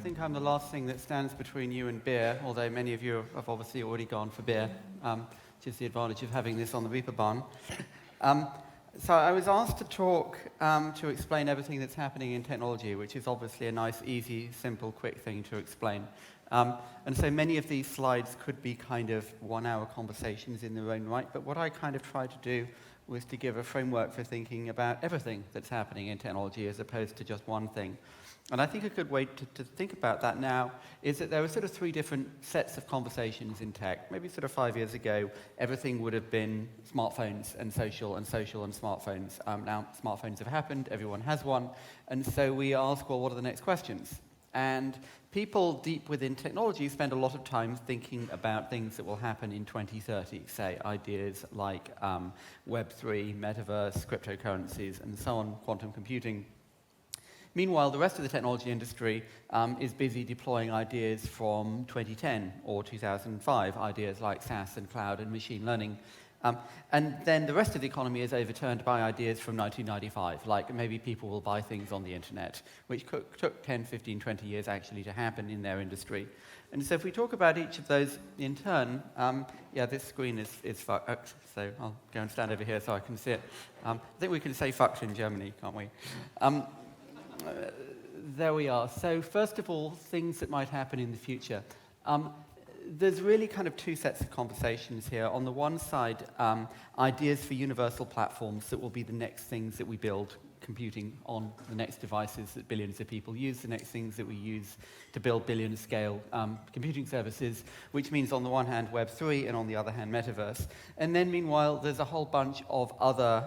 think I'm the last thing that stands between you and beer, although many of you have obviously already gone for beer, which is the advantage of having this on the Reaper Barn. So I was asked to talk to explain everything that's happening in technology, which is obviously a nice, easy, simple, quick thing to explain. And so many of these slides could be kind of one-hour conversations in their own right, but what I kind of tried to do was to give a framework for thinking about everything that's happening in technology as opposed to just one thing. And I think a good way to think about that now is that there are sort of three different sets of conversations in tech. Maybe sort of 5 years ago, everything would have been smartphones and social and smartphones. Now smartphones have happened, everyone has one, and so we ask, well, what are the next questions? And people deep within technology spend a lot of time thinking about things that will happen in 2030, say ideas like Web3, metaverse, cryptocurrencies, and so on, quantum computing. Meanwhile, the rest of the technology industry is busy deploying ideas from 2010 or 2005, ideas like SaaS and cloud and machine learning. And then the rest of the economy is overturned by ideas from 1995, like maybe people will buy things on the internet, which took 10, 15, 20 years actually to happen in their industry. And so if we talk about each of those in turn, yeah, this screen is fucked, so I'll go and stand over here so I can see it. I think we can say fucked in Germany, can't we? There we are. So first of all, things that might happen in the future. There's really kind of two sets of conversations here. On the one side, ideas for universal platforms that will be the next things that we build computing on, the next devices that billions of people use, the next things that we use to build billion-scale computing services, which means on the one hand Web3 and on the other hand metaverse. And then meanwhile, there's a whole bunch of other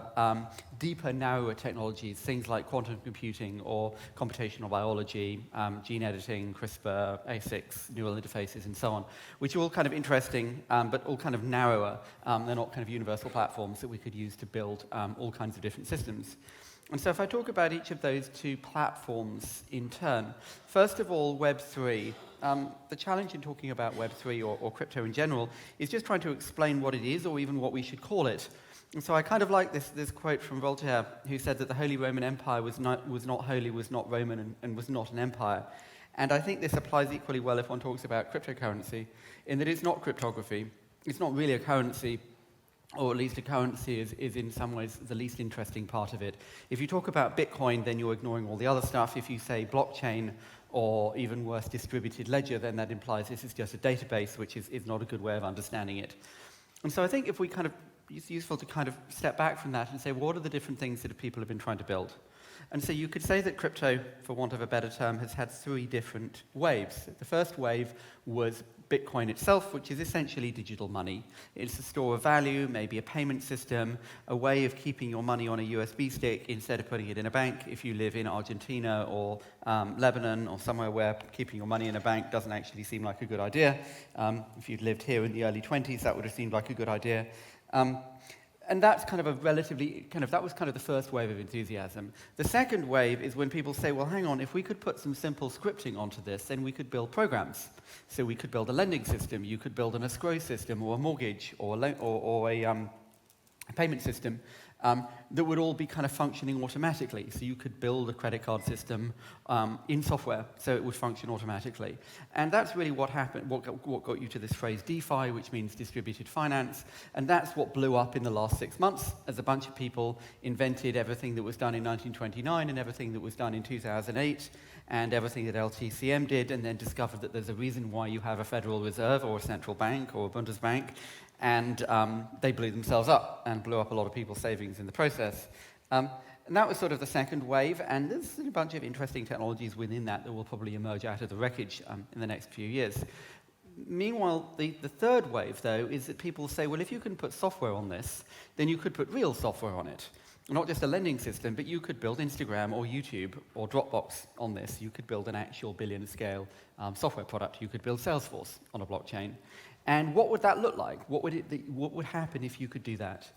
deeper, narrower technologies, things like quantum computing or computational biology, gene editing, CRISPR, ASICs, neural interfaces, and so on, which are all kind of interesting, but all kind of narrower. They're not kind of universal platforms that we could use to build all kinds of different systems. And so if I talk about each of those two platforms in turn, first of all, Web3. The challenge in talking about Web3 or crypto in general is just trying to explain what it is or even what we should call it. And so I kind of like this quote from Voltaire, who said that the Holy Roman Empire was not holy, was not Roman, and was not an empire. And I think this applies equally well if one talks about cryptocurrency, in that it's not cryptography, it's not really a currency, or at least a currency is in some ways the least interesting part of it. If you talk about Bitcoin, then you're ignoring all the other stuff. If you say blockchain, or even worse, distributed ledger, then that implies this is just a database, which is not a good way of understanding it. And so I think if we it's useful to kind of step back from that and say, what are the different things that people have been trying to build? And so you could say that crypto, for want of a better term, has had three different waves. The first wave was Bitcoin itself, which is essentially digital money. It's a store of value, maybe a payment system, a way of keeping your money on a USB stick instead of putting it in a bank if you live in Argentina or Lebanon or somewhere where keeping your money in a bank doesn't actually seem like a good idea. If you'd lived here in the early 20s, that would have seemed like a good idea. And that's kind of that was kind of the first wave of enthusiasm. The second wave is when people say, well, hang on, if we could put some simple scripting onto this, then we could build programs. So we could build a lending system, you could build an escrow system, or a mortgage, or a payment system that would all be kind of functioning automatically. So you could build a credit card system in software, so it would function automatically. And that's really what happened, what got you to this phrase DeFi, which means distributed finance. And that's what blew up in the last 6 months as a bunch of people invented everything that was done in 1929 and everything that was done in 2008 and everything that LTCM did, and then discovered that there's a reason why you have a Federal Reserve or a central bank or a Bundesbank. And they blew themselves up and blew up a lot of people's savings in the process. And that was sort of the second wave, and there's a bunch of interesting technologies within that will probably emerge out of the wreckage in the next few years. Meanwhile, the third wave, though, is that people say, well, if you can put software on this, then you could put real software on it. Not just a lending system, but you could build Instagram or YouTube or Dropbox on this. You could build an actual billion-scale software product. You could build Salesforce on a blockchain. And what would that look like? What would happen if you could do that?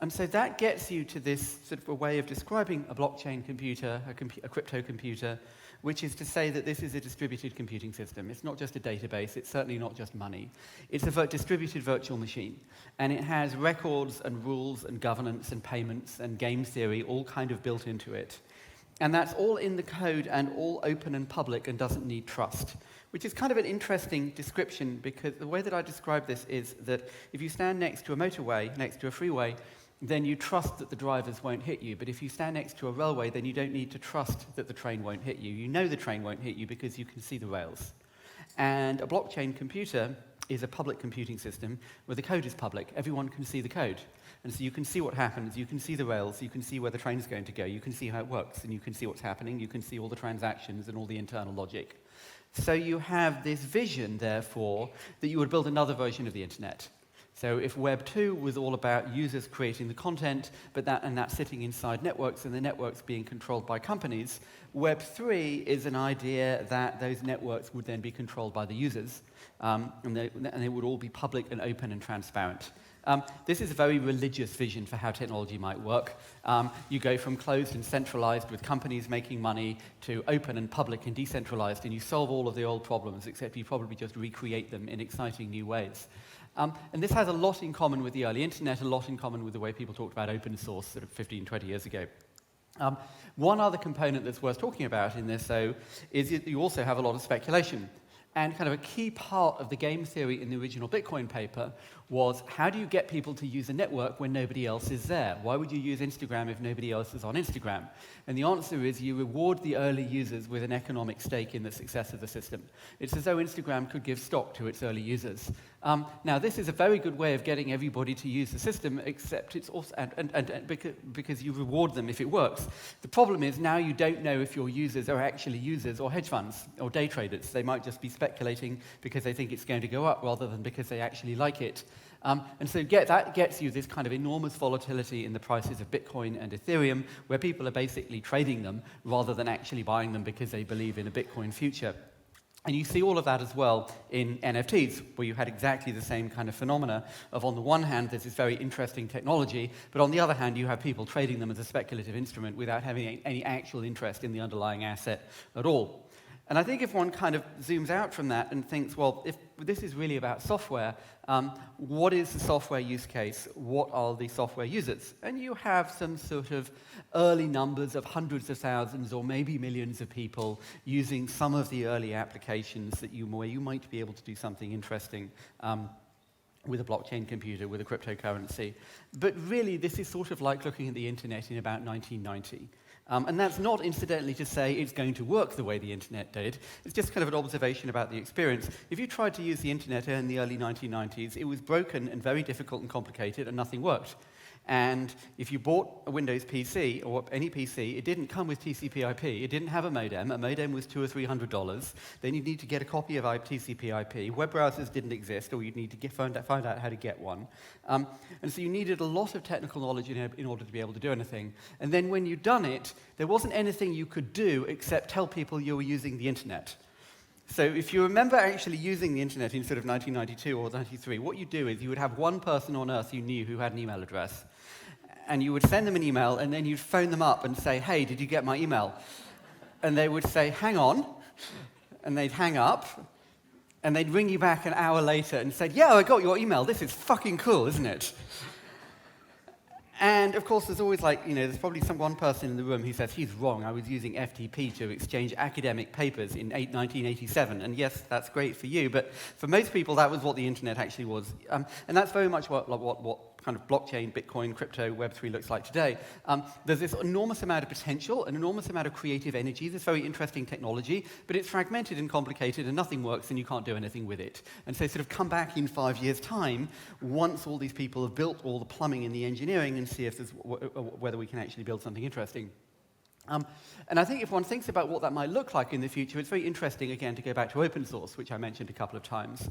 And so that gets you to this sort of a way of describing a blockchain computer, a crypto computer, which is to say that this is a distributed computing system. It's not just a database. It's certainly not just money. It's a distributed virtual machine. And it has records and rules and governance and payments and game theory all kind of built into it. And that's all in the code and all open and public and doesn't need trust, which is kind of an interesting description, because the way that I describe this is that if you stand next to a motorway, next to a freeway, then you trust that the drivers won't hit you. But if you stand next to a railway, then you don't need to trust that the train won't hit you. You know the train won't hit you because you can see the rails. And a blockchain computer is a public computing system where the code is public. Everyone can see the code. And so you can see what happens, you can see the rails, you can see where the train's going to go, you can see how it works, and you can see what's happening, you can see all the transactions and all the internal logic. So you have this vision, therefore, that you would build another version of the internet. So if Web 2 was all about users creating the content, but that's sitting inside networks and the networks being controlled by companies, Web 3 is an idea that those networks would then be controlled by the users, and they would all be public and open and transparent. This is a very religious vision for how technology might work. You go from closed and centralized with companies making money to open and public and decentralized, and you solve all of the old problems, except you probably just recreate them in exciting new ways. And this has a lot in common with the early internet, a lot in common with the way people talked about open source sort of 15, 20 years ago. One other component that's worth talking about in this, though, is that you also have a lot of speculation. And kind of a key part of the game theory in the original Bitcoin paper was, how do you get people to use a network when nobody else is there? Why would you use Instagram if nobody else is on Instagram? And the answer is you reward the early users with an economic stake in the success of the system. It's as though Instagram could give stock to its early users. Now, this is a very good way of getting everybody to use the system, except it's also, because you reward them if it works. The problem is now you don't know if your users are actually users or hedge funds or day traders. They might just be speculating because they think it's going to go up rather than because they actually like it. And so that gets you this kind of enormous volatility in the prices of Bitcoin and Ethereum, where people are basically trading them rather than actually buying them because they believe in a Bitcoin future. And you see all of that as well in NFTs, where you had exactly the same kind of phenomena of, on the one hand, there's this very interesting technology, but on the other hand, you have people trading them as a speculative instrument without having any actual interest in the underlying asset at all. And I think if one kind of zooms out from that and thinks, well, if this is really about software, what is the software use case? What are the software users? And you have some sort of early numbers of hundreds of thousands or maybe millions of people using some of the early applications where you might be able to do something interesting with a blockchain computer, with a cryptocurrency. But really, this is sort of like looking at the internet in about 1990. And that's not, incidentally, to say it's going to work the way the internet did. It's just kind of an observation about the experience. If you tried to use the internet in the early 1990s, it was broken and very difficult and complicated, and nothing worked. And if you bought a Windows PC, or any PC, it didn't come with TCP/IP. It didn't have a modem. A modem was $200 or $300. Then you'd need to get a copy of TCP/IP. Web browsers didn't exist, or you'd need to find out how to get one. And so you needed a lot of technical knowledge in order to be able to do anything. And then when you'd done it, there wasn't anything you could do except tell people you were using the internet. So if you remember actually using the internet in sort of 1992 or 93, what you do is you would have one person on Earth you knew who had an email address. And you would send them an email, and then you'd phone them up and say, hey, did you get my email? And they would say, hang on. And they'd hang up, and they'd ring you back an hour later and say, yeah, I got your email. This is fucking cool, isn't it? And, of course, there's always there's probably one person in the room who says, he's wrong, I was using FTP to exchange academic papers in 1987. And yes, that's great for you, but for most people, that was what the internet actually was. And that's very much what kind of blockchain, Bitcoin, crypto, Web3 looks like today. There's this enormous amount of potential, an enormous amount of creative energy, this very interesting technology, but it's fragmented and complicated and nothing works and you can't do anything with it. And so sort of come back in 5 years' time, once all these people have built all the plumbing and the engineering, and see if whether we can actually build something interesting. And I think if one thinks about what that might look like in the future, it's very interesting, again, to go back to open source, which I mentioned a couple of times.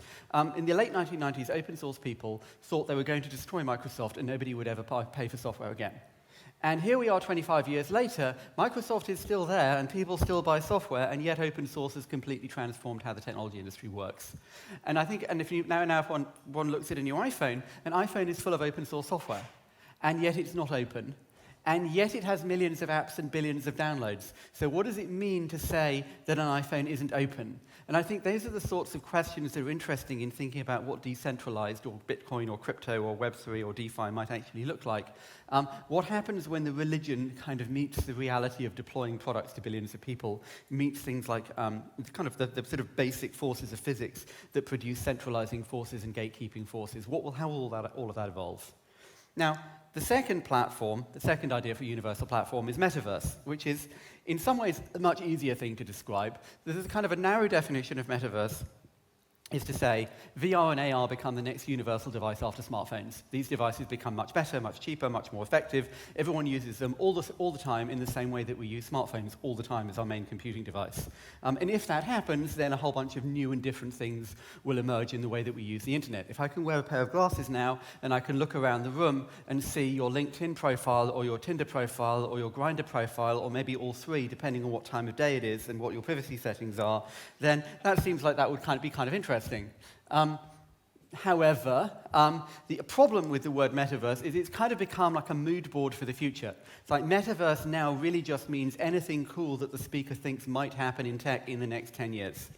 In the late 1990s, open source people thought they were going to destroy Microsoft and nobody would ever pay for software again. And here we are 25 years later, Microsoft is still there and people still buy software, and yet open source has completely transformed how the technology industry works. And I think, and if one looks at a new iPhone, an iPhone is full of open source software, and yet it's not open. and yet it has millions of apps and billions of downloads. So what does it mean to say that an iPhone isn't open? And I think those are the sorts of questions that are interesting in thinking about what decentralized or Bitcoin or crypto or Web3 or DeFi might actually look like. What happens when the religion kind of meets the reality of deploying products to billions of people, meets things like kind of the sort of basic forces of physics that produce centralizing forces and gatekeeping forces? How will all of that evolve? Now, the second platform, the second idea for a universal platform is metaverse, which is in some ways a much easier thing to describe. This is kind of a narrow definition of metaverse, is to say VR and AR become the next universal device after smartphones. These devices become much better, much cheaper, much more effective. Everyone uses them all the time in the same way that we use smartphones all the time as our main computing device. And if that happens, then a whole bunch of new and different things will emerge in the way that we use the internet. If I can wear a pair of glasses now and I can look around the room and see your LinkedIn profile or your Tinder profile or your Grindr profile or maybe all three, depending on what time of day it is and what your privacy settings are, then that seems like that would be kind of interesting. However, the problem with the word metaverse is it's kind of become like a mood board for the future. It's like metaverse now really just means anything cool that the speaker thinks might happen in tech in the next 10 years.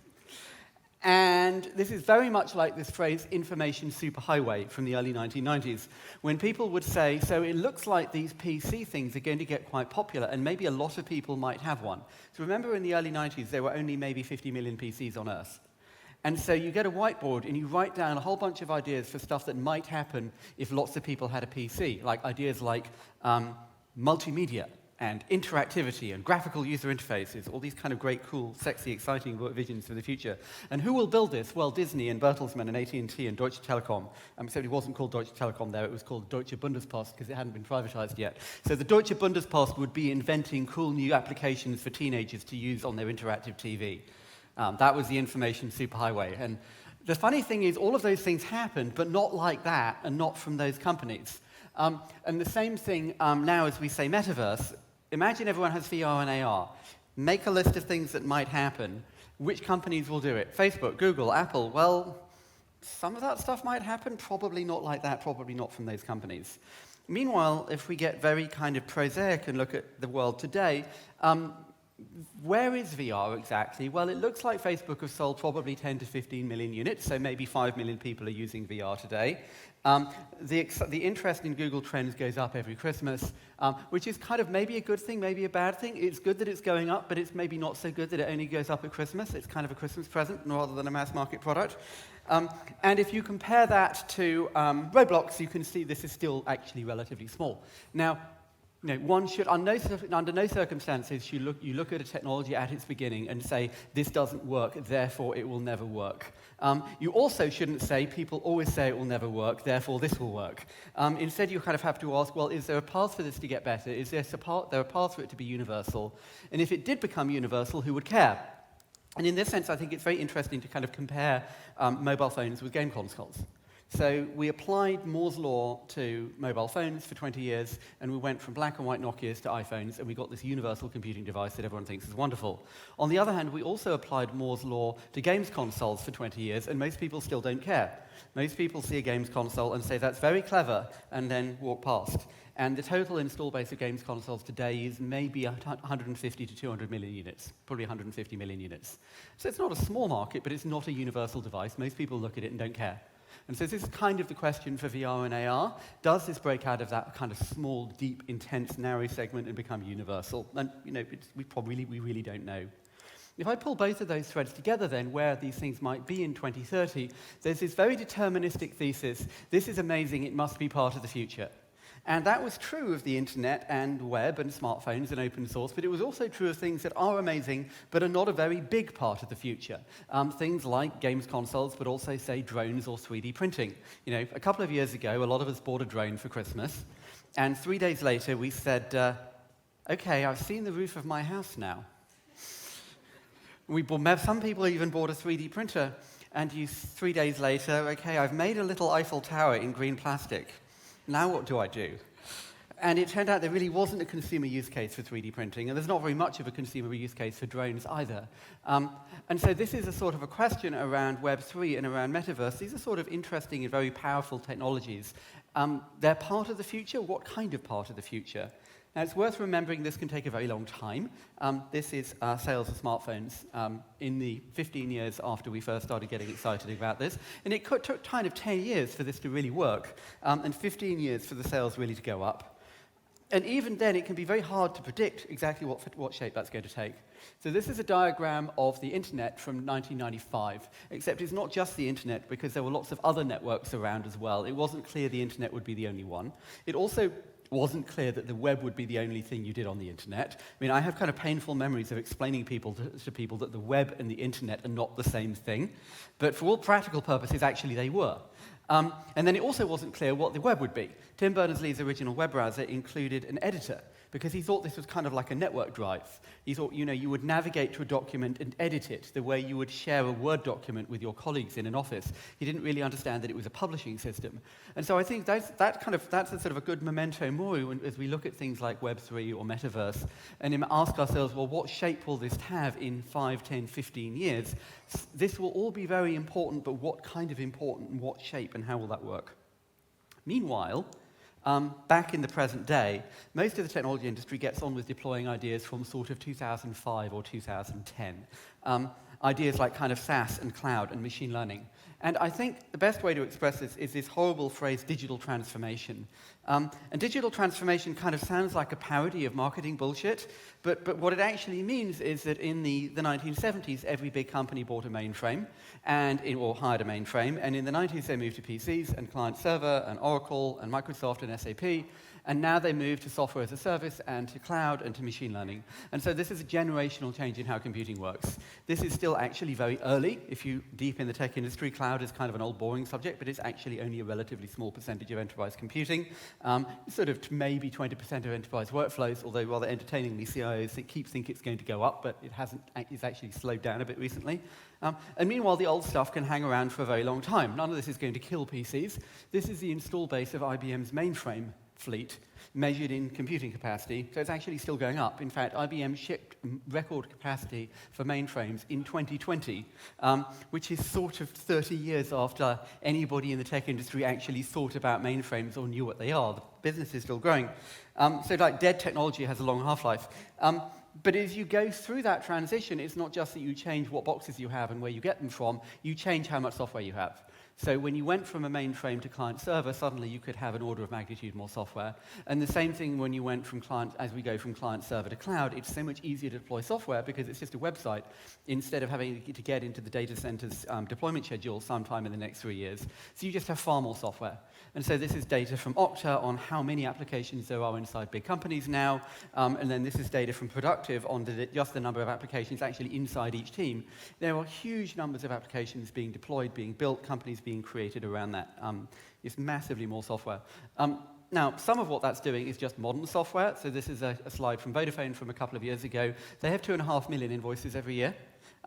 And this is very much like this phrase, information superhighway, from the early 1990s, when people would say, so it looks like these PC things are going to get quite popular, and maybe a lot of people might have one. So remember in the early 90s, there were only maybe 50 million PCs on Earth. And so you get a whiteboard and you write down a whole bunch of ideas for stuff that might happen if lots of people had a PC, like ideas like multimedia and interactivity and graphical user interfaces, all these kind of great, cool, sexy, exciting visions for the future. And who will build this? Well, Disney and Bertelsmann and AT&T and Deutsche Telekom. Except it wasn't called Deutsche Telekom there, it was called Deutsche Bundespost because it hadn't been privatized yet. So the Deutsche Bundespost would be inventing cool new applications for teenagers to use on their interactive TV. That was the information superhighway. And the funny thing is, all of those things happened, but not like that, and not from those companies. And the same thing now as we say metaverse. Imagine everyone has VR and AR. Make a list of things that might happen. Which companies will do it? Facebook, Google, Apple. Well, some of that stuff might happen. Probably not like that. Probably not from those companies. Meanwhile, if we get very kind of prosaic and look at the world today, where is VR exactly? Well, it looks like Facebook have sold probably 10 to 15 million units, so maybe 5 million people are using VR today. The interest in Google Trends goes up every Christmas, which is kind of maybe a good thing, maybe a bad thing. It's good that it's going up, but it's maybe not so good that it only goes up at Christmas. It's kind of a Christmas present rather than a mass market product. And if you compare that to Roblox, you can see this is still actually relatively small. Now, one should, under no circumstances, you look at a technology at its beginning and say, this doesn't work, therefore it will never work. You also shouldn't say, people always say it will never work, therefore this will work. Instead, you kind of have to ask, well, is there a path for this to get better? Is there a path for it to be universal? And if it did become universal, who would care? And in this sense, I think it's very interesting to kind of compare mobile phones with game consoles. So we applied Moore's law to mobile phones for 20 years, and we went from black and white Nokias to iPhones, and we got this universal computing device that everyone thinks is wonderful. On the other hand, we also applied Moore's law to games consoles for 20 years, and most people still don't care. Most people see a games console and say, that's very clever, and then walk past. And the total install base of games consoles today is maybe 150 to 200 million units, probably 150 million units. So it's not a small market, but it's not a universal device. Most people look at it and don't care. And so this is kind of the question for VR and AR. Does this break out of that kind of small, deep, intense, narrow segment and become universal? And we really don't know. If I pull both of those threads together then, where these things might be in 2030, there's this very deterministic thesis, this is amazing, it must be part of the future. And that was true of the internet and web and smartphones and open source, but it was also true of things that are amazing but are not a very big part of the future. Things like games consoles, but also, say, drones or 3D printing. A couple of years ago, a lot of us bought a drone for Christmas, and 3 days later we said, okay, I've seen the roof of my house now. Some people even bought a 3D printer, and 3 days later, okay, I've made a little Eiffel Tower in green plastic. Now what do I do? And it turned out there really wasn't a consumer use case for 3D printing, and there's not very much of a consumer use case for drones either. And so this is a sort of a question around Web3 and around metaverse. These are sort of interesting and very powerful technologies. They're part of the future. What kind of part of the future? Now, it's worth remembering this can take a very long time. This is sales of smartphones in the 15 years after we first started getting excited about this. And it took kind of 10 years for this to really work, and 15 years for the sales really to go up. And even then, it can be very hard to predict exactly what shape that's going to take. So this is a diagram of the internet from 1995, except it's not just the internet, because there were lots of other networks around as well. It wasn't clear the internet would be the only one. It also wasn't clear that the web would be the only thing you did on the internet. I mean, I have kind of painful memories of explaining to people that the web and the internet are not the same thing. But for all practical purposes, actually they were. And then it also wasn't clear what the web would be. Tim Berners-Lee's original web browser included an editor, because he thought this was kind of like a network drive. He thought, you would navigate to a document and edit it the way you would share a Word document with your colleagues in an office. He didn't really understand that it was a publishing system. And so I think that's a sort of a good memento mori as we look at things like Web3 or metaverse and ask ourselves, well, what shape will this have in 5, 10, 15 years? This will all be very important, but what kind of important and what shape and how will that work? Meanwhile, back in the present day, most of the technology industry gets on with deploying ideas from sort of 2005 or 2010. Ideas like kind of SaaS and cloud and machine learning. And I think the best way to express this is this horrible phrase, digital transformation. And digital transformation kind of sounds like a parody of marketing bullshit, but what it actually means is that in the 1970s, every big company bought a mainframe or hired a mainframe, and in the 90s they moved to PCs and client server and Oracle and Microsoft and SAP, and now they move to software as a service and to cloud and to machine learning. And so this is a generational change in how computing works. This is still actually very early. If you're deep in the tech industry, cloud is kind of an old boring subject, but it's actually only a relatively small percentage of enterprise computing. Sort of maybe 20% of enterprise workflows, although rather entertainingly, CIOs think it's going to go up, but it hasn't. It's actually slowed down a bit recently. And meanwhile, the old stuff can hang around for a very long time. None of this is going to kill PCs. This is the install base of IBM's mainframe fleet, measured in computing capacity, so it's actually still going up. In fact, IBM shipped record capacity for mainframes in 2020, which is sort of 30 years after anybody in the tech industry actually thought about mainframes or knew what they are. The business is still growing. So like dead technology has a long half-life. But as you go through that transition, it's not just that you change what boxes you have and where you get them from, you change how much software you have. So when you went from a mainframe to client-server, suddenly you could have an order of magnitude more software. And the same thing when you went from as we go from client-server to cloud, it's so much easier to deploy software because it's just a website instead of having to get into the data center's deployment schedule sometime in the next 3 years. So you just have far more software. And so this is data from Okta on how many applications there are inside big companies now. And then this is data from Productive on just the number of applications actually inside each team. There are huge numbers of applications being deployed, being built, companies being created around that. It's massively more software. Now, some of what that's doing is just modern software. So this is a slide from Vodafone from a couple of years ago. They have 2.5 million invoices every year.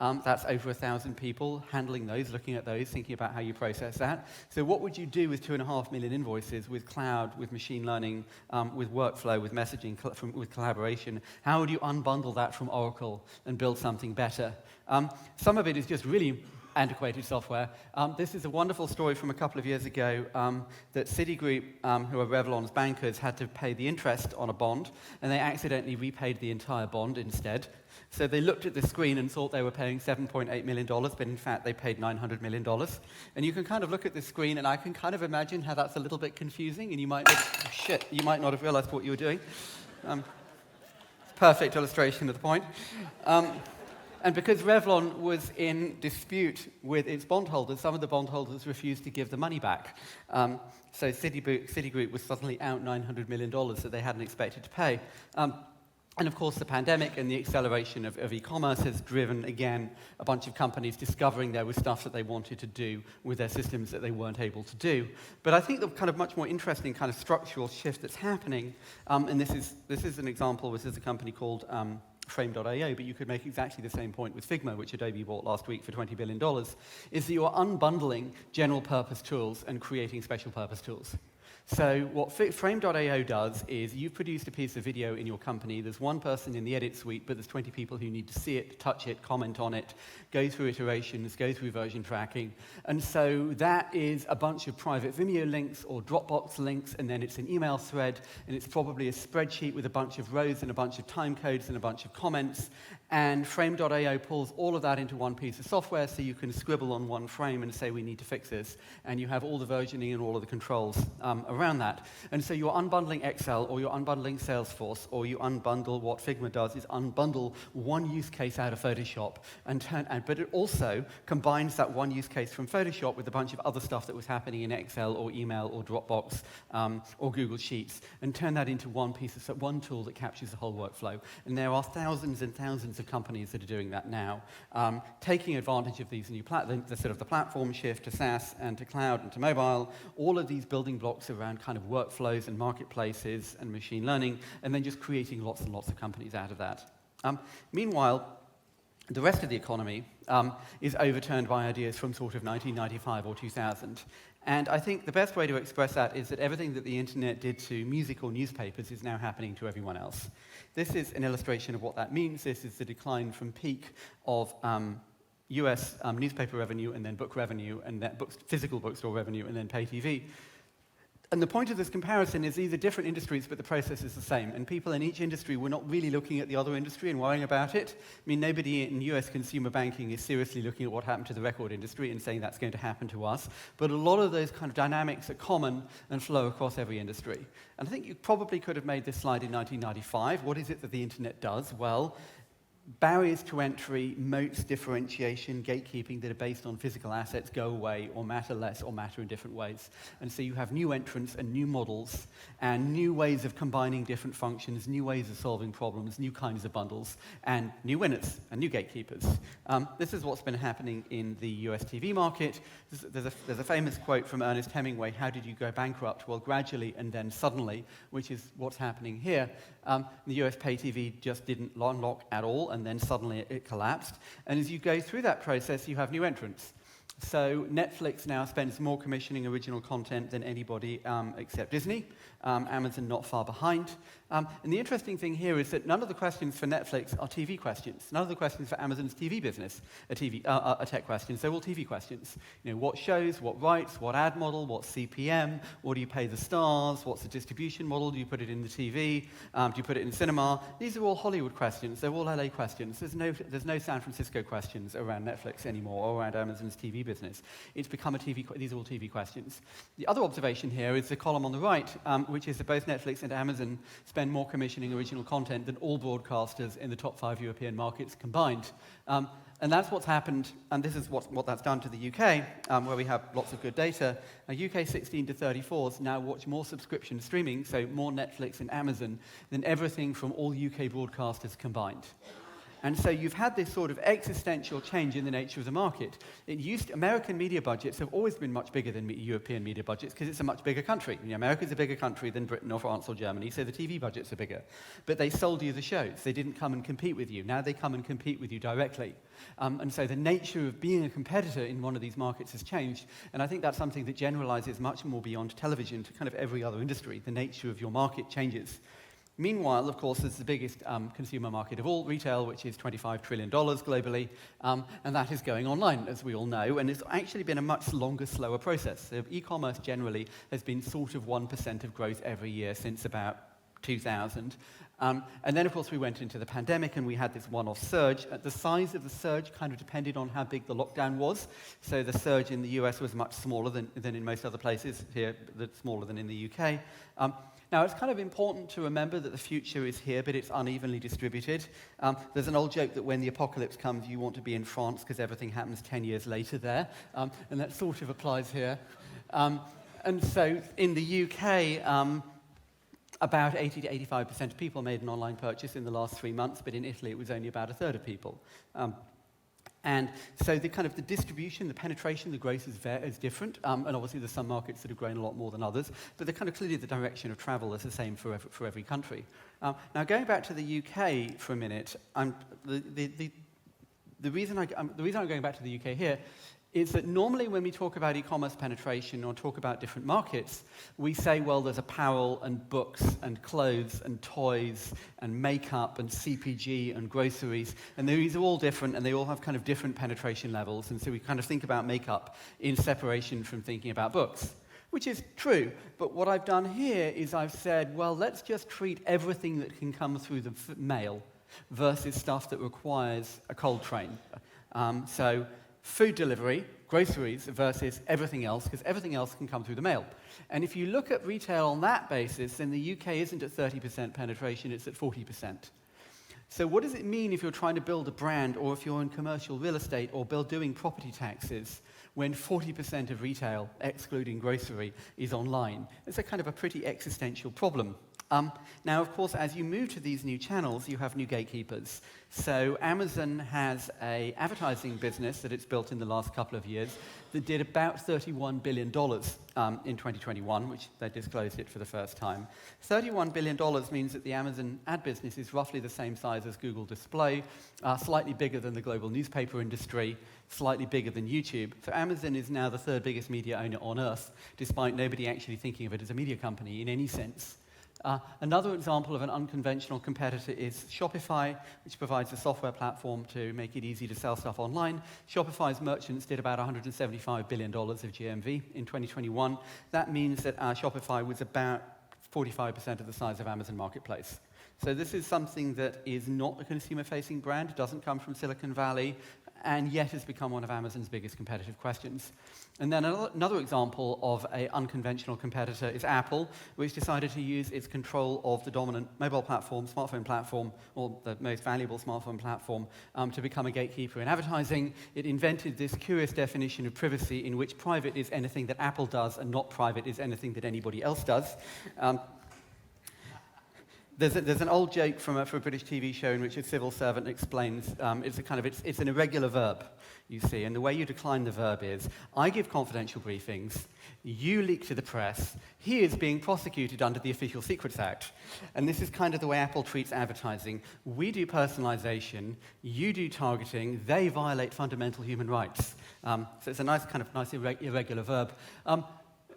That's over 1,000 people handling those, looking at those, thinking about how you process that. So what would you do with 2.5 million invoices with cloud, with machine learning, with workflow, with messaging, with collaboration? How would you unbundle that from Oracle and build something better? Some of it is just really antiquated software. This is a wonderful story from a couple of years ago that Citigroup, who are Revlon's bankers, had to pay the interest on a bond, and they accidentally repaid the entire bond instead. So they looked at the screen and thought they were paying $7.8 million, but in fact they paid $900 million. And you can kind of look at the screen, and I can kind of imagine how that's a little bit confusing, and you might not have realized what you were doing. Perfect illustration of the point. And because Revlon was in dispute with its bondholders, some of the bondholders refused to give the money back. So Citigroup was suddenly out $900 million that they hadn't expected to pay. And of course, the pandemic and the acceleration of e-commerce has driven, again, a bunch of companies discovering there was stuff that they wanted to do with their systems that they weren't able to do. But I think the kind of much more interesting kind of structural shift that's happening, and this is an example, this is a company called Frame.io, but you could make exactly the same point with Figma, which Adobe bought last week for $20 billion, is that you're unbundling general-purpose tools and creating special-purpose tools. So what Frame.io does is you've produced a piece of video in your company. There's one person in the edit suite, but there's 20 people who need to see it, touch it, comment on it, go through iterations, go through version tracking. And so that is a bunch of private Vimeo links or Dropbox links, and then it's an email thread, and it's probably a spreadsheet with a bunch of rows and a bunch of time codes and a bunch of comments. And Frame.io pulls all of that into one piece of software, so you can scribble on one frame and say, we need to fix this. And you have all the versioning and all of the controls around that. And so you're unbundling Excel, or you're unbundling Salesforce, or you unbundle what Figma does is unbundle one use case out of Photoshop, but it also combines that one use case from Photoshop with a bunch of other stuff that was happening in Excel or email or Dropbox or Google Sheets, and turn that into one tool that captures the whole workflow. And there are thousands and thousands of companies that are doing that now, taking advantage of these new the sort of the platform shift to SaaS and to cloud and to mobile, all of these building blocks around kind of workflows and marketplaces and machine learning, and then just creating lots and lots of companies out of that. Meanwhile, the rest of the economy is overturned by ideas from sort of 1995 or 2000. And I think the best way to express that is that everything that the internet did to music or newspapers is now happening to everyone else. This is an illustration of what that means. This is the decline from peak of US newspaper revenue, and then book revenue, and then physical bookstore revenue, and then pay TV. And the point of this comparison is these are different industries, but the process is the same. And people in each industry were not really looking at the other industry and worrying about it. I mean, nobody in US consumer banking is seriously looking at what happened to the record industry and saying that's going to happen to us. But a lot of those kind of dynamics are common and flow across every industry. And I think you probably could have made this slide in 1995. What is it that the internet does? Well, barriers to entry, moats, differentiation, gatekeeping that are based on physical assets go away or matter less or matter in different ways. And so you have new entrants and new models and new ways of combining different functions, new ways of solving problems, new kinds of bundles, and new winners and new gatekeepers. This is what's been happening in the US TV market. There's a famous quote from Ernest Hemingway, how did you go bankrupt? Well, gradually and then suddenly, which is what's happening here. The US pay TV just didn't unlock at all, and then suddenly it collapsed. And as you go through that process, you have new entrants. So Netflix now spends more commissioning original content than anybody except Disney. Amazon not far behind. And the interesting thing here is that none of the questions for Netflix are TV questions. None of the questions for Amazon's TV business are tech questions. They're all TV questions. You know, what shows, what rights, what ad model, what CPM, what do you pay the stars, what's the distribution model, do you put it in the TV, do you put it in cinema? These are all Hollywood questions. They're all LA questions. There's no San Francisco questions around Netflix anymore or around Amazon's TV business. It's become these are all TV questions. The other observation here is the column on the right, which is that both Netflix and Amazon spend more commissioning original content than all broadcasters in the top 5 European markets combined. And that's what's happened, and this is what that's done to the UK, where we have lots of good data. UK 16 to 34s now watch more subscription streaming, so more Netflix and Amazon, than everything from all UK broadcasters combined. And so you've had this sort of existential change in the nature of the market. American media budgets have always been much bigger than European media budgets because it's a much bigger country. You know, America's a bigger country than Britain or France or Germany, so the TV budgets are bigger. But they sold you the shows. They didn't come and compete with you. Now they come and compete with you directly. And so the nature of being a competitor in one of these markets has changed. And I think that's something that generalizes much more beyond television to kind of every other industry. The nature of your market changes. Meanwhile, of course, there's the biggest consumer market of all, retail, which is $25 trillion globally, and that is going online, as we all know, and it's actually been a much longer, slower process. So e-commerce generally has been sort of 1% of growth every year since about 2000. And then, of course, we went into the pandemic and we had this one-off surge. The size of the surge kind of depended on how big the lockdown was. So the surge in the US was much smaller than in most other places here, smaller than in the UK. Now, it's kind of important to remember that the future is here, but it's unevenly distributed. There's an old joke that when the apocalypse comes, you want to be in France because everything happens 10 years later there, and that sort of applies here. And so in the UK, about 80 to 85% of people made an online purchase in the last 3 months, but in Italy it was only about a third of people. And so the kind of the distribution, the penetration, the growth is different, and obviously there's some markets that have grown a lot more than others, but they're kind of clearly the direction of travel is the same for every country. Now going back to the UK for a minute, the reason I'm going back to the UK here is that normally when we talk about e-commerce penetration or talk about different markets, we say, well, there's apparel and books and clothes and toys and makeup and CPG and groceries, and these are all different and they all have kind of different penetration levels, and so we kind of think about makeup in separation from thinking about books, which is true. But what I've done here is I've said, well, let's just treat everything that can come through the mail versus stuff that requires a cold train. So food delivery, groceries versus everything else, because everything else can come through the mail. And if you look at retail on that basis, then the UK isn't at 30% penetration, it's at 40%. So what does it mean if you're trying to build a brand, or if you're in commercial real estate, or doing property taxes, when 40% of retail, excluding grocery, is online? It's a kind of a pretty existential problem. Now, of course, as you move to these new channels, you have new gatekeepers. So Amazon has an advertising business that it's built in the last couple of years that did about $31 billion in 2021, which they disclosed it for the first time. $31 billion means that the Amazon ad business is roughly the same size as Google Display, slightly bigger than the global newspaper industry, slightly bigger than YouTube. So Amazon is now the third biggest media owner on Earth, despite nobody actually thinking of it as a media company in any sense. Another example of an unconventional competitor is Shopify, which provides a software platform to make it easy to sell stuff online. Shopify's merchants did about $175 billion of GMV in 2021. That means that Shopify was about 45% of the size of Amazon Marketplace. So this is something that is not a consumer-facing brand. It doesn't come from Silicon Valley, and yet has become one of Amazon's biggest competitive questions. And then another example of an unconventional competitor is Apple, which decided to use its control of the dominant mobile platform, smartphone platform, or the most valuable smartphone platform, to become a gatekeeper in advertising. It invented this curious definition of privacy in which private is anything that Apple does and not private is anything that anybody else does. There's an old joke for a British TV show in which a civil servant explains it's an irregular verb, you see, and the way you decline the verb is, I give confidential briefings, you leak to the press, he is being prosecuted under the Official Secrets Act. And this is kind of the way Apple treats advertising. We do personalization, you do targeting, they violate fundamental human rights. So it's a nice irregular verb.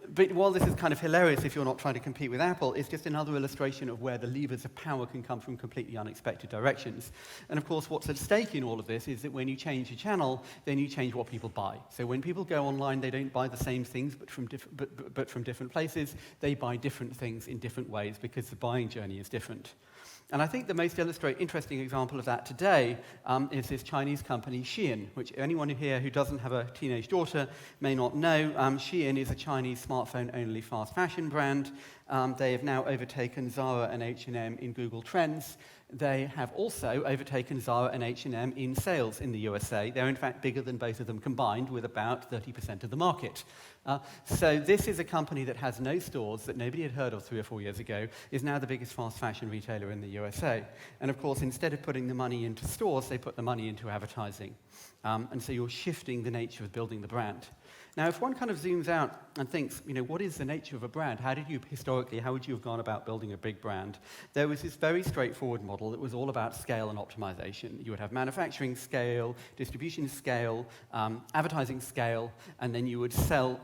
But while this is kind of hilarious if you're not trying to compete with Apple, it's just another illustration of where the levers of power can come from completely unexpected directions. And of course, what's at stake in all of this is that when you change your channel, then you change what people buy. So when people go online, they don't buy the same things, but from different places. They buy different things in different ways because the buying journey is different. And I think the most interesting example of that today is this Chinese company, Shein, which anyone here who doesn't have a teenage daughter may not know. Shein is a Chinese smartphone-only fast fashion brand. They have now overtaken Zara and H&M in Google Trends. They have also overtaken Zara and H&M in sales in the USA. They're in fact bigger than both of them combined, with about 30% of the market. So this is a company that has no stores, that nobody had heard of 3 or 4 years ago, is now the biggest fast fashion retailer in the USA. And of course, instead of putting the money into stores, they put the money into advertising. And so you're shifting the nature of building the brand. Now, if one kind of zooms out and thinks, what is the nature of a brand? How would you have gone about building a big brand? There was this very straightforward model that was all about scale and optimization. You would have manufacturing scale, distribution scale, advertising scale, and then you would sell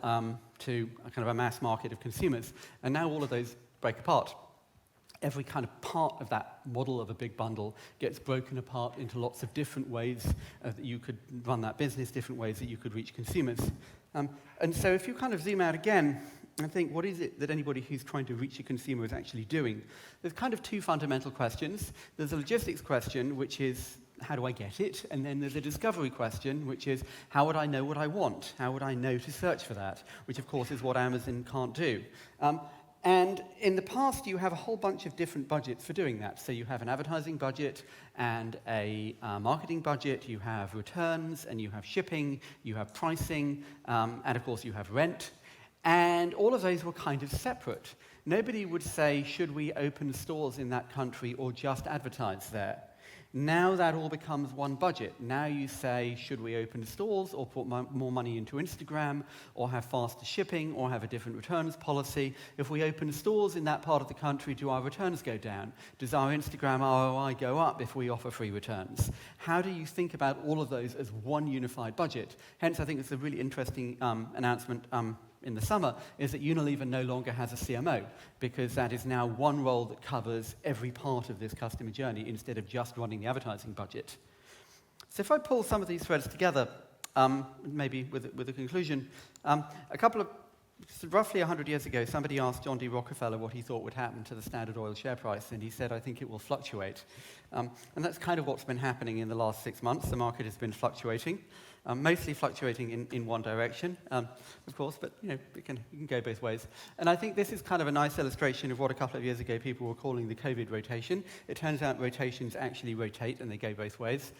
to a kind of a mass market of consumers. And now all of those break apart. Every kind of part of that model of a big bundle gets broken apart into lots of different ways that you could run that business, different ways that you could reach consumers. And so if you kind of zoom out again and think, what is it that anybody who's trying to reach a consumer is actually doing? There's kind of 2 fundamental questions. There's a logistics question, which is, how do I get it? And then there's a discovery question, which is, how would I know what I want? How would I know to search for that? Which, of course, is what Amazon can't do. And in the past, you have a whole bunch of different budgets for doing that. So you have an advertising budget and a marketing budget. You have returns, and you have shipping, you have pricing, and of course you have rent. And all of those were kind of separate. Nobody would say, should we open stores in that country or just advertise there? Now that all becomes one budget. Now you say, should we open stores or put more money into Instagram or have faster shipping or have a different returns policy? If we open stores in that part of the country, do our returns go down? Does our Instagram ROI go up if we offer free returns? How do you think about all of those as one unified budget? Hence, I think it's a really interesting announcement in the summer, is that Unilever no longer has a CMO, because that is now one role that covers every part of this customer journey instead of just running the advertising budget. So if I pull some of these threads together, maybe with a conclusion, roughly 100 years ago, somebody asked John D. Rockefeller what he thought would happen to the Standard Oil share price, and he said, I think it will fluctuate. And that's kind of what's been happening in the last 6 months. The market has been fluctuating. Mostly fluctuating in one direction, of course, but it can go both ways. And I think this is kind of a nice illustration of what a couple of years ago people were calling the COVID rotation. It turns out rotations actually rotate, and they go both ways.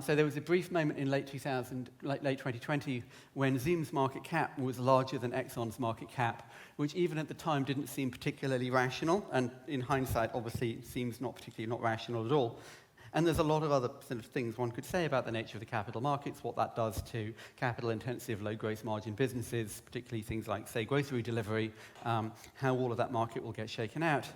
So there was a brief moment in late 2020, when Zoom's market cap was larger than Exxon's market cap, which even at the time didn't seem particularly rational, and in hindsight, obviously, seems not rational at all. And there's a lot of other sort of things one could say about the nature of the capital markets, what that does to capital-intensive, low-gross margin businesses, particularly things like, say, grocery delivery, how all of that market will get shaken out.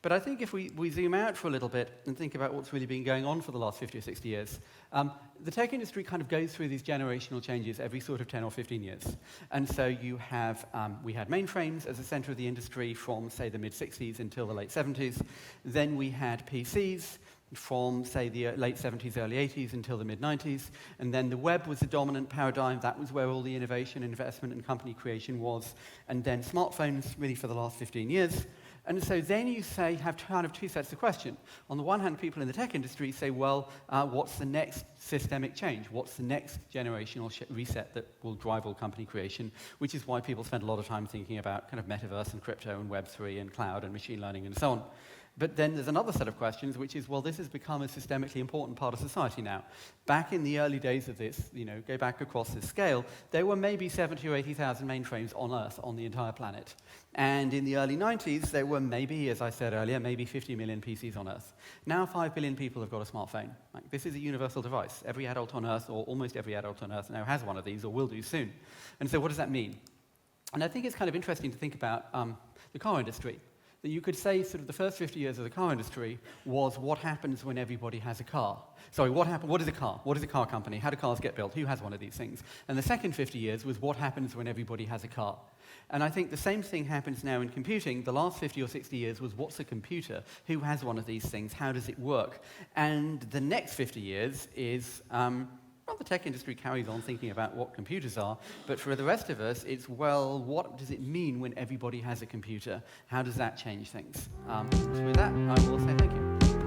But I think if we zoom out for a little bit and think about what's really been going on for the last 50 or 60 years, the tech industry kind of goes through these generational changes every sort of 10 or 15 years. And so you have, we had mainframes as the center of the industry from, say, the mid-60s until the late 70s. Then we had PCs, from, say, the late 70s, early 80s until the mid-90s. And then the web was the dominant paradigm. That was where all the innovation, investment, and company creation was. And then smartphones, really, for the last 15 years. And so then you say, have kind of two sets of questions. On the one hand, people in the tech industry say, well, what's the next systemic change? What's the next generational reset that will drive all company creation? Which is why people spend a lot of time thinking about kind of metaverse and crypto and Web3 and cloud and machine learning and so on. But then there's another set of questions, which is, well, this has become a systemically important part of society now. Back in the early days of this, go back across this scale, there were maybe 70 or 80,000 mainframes on Earth, on the entire planet. And in the early 90s, there were maybe, as I said earlier, maybe 50 million PCs on Earth. Now 5 billion people have got a smartphone. This is a universal device. Every adult on Earth, or almost every adult on Earth now has one of these, or will do soon. And so what does that mean? And I think it's kind of interesting to think about the car industry. That you could say sort of the first 50 years of the car industry was what happens when everybody has a car. Sorry, what is a car? What is a car company? How do cars get built? Who has one of these things? And the second 50 years was what happens when everybody has a car. And I think the same thing happens now in computing. The last 50 or 60 years was what's a computer? Who has one of these things? How does it work? And the next 50 years is... well, the tech industry carries on thinking about what computers are, but for the rest of us, it's, well, what does it mean when everybody has a computer? How does that change things? So with that, I will say thank you.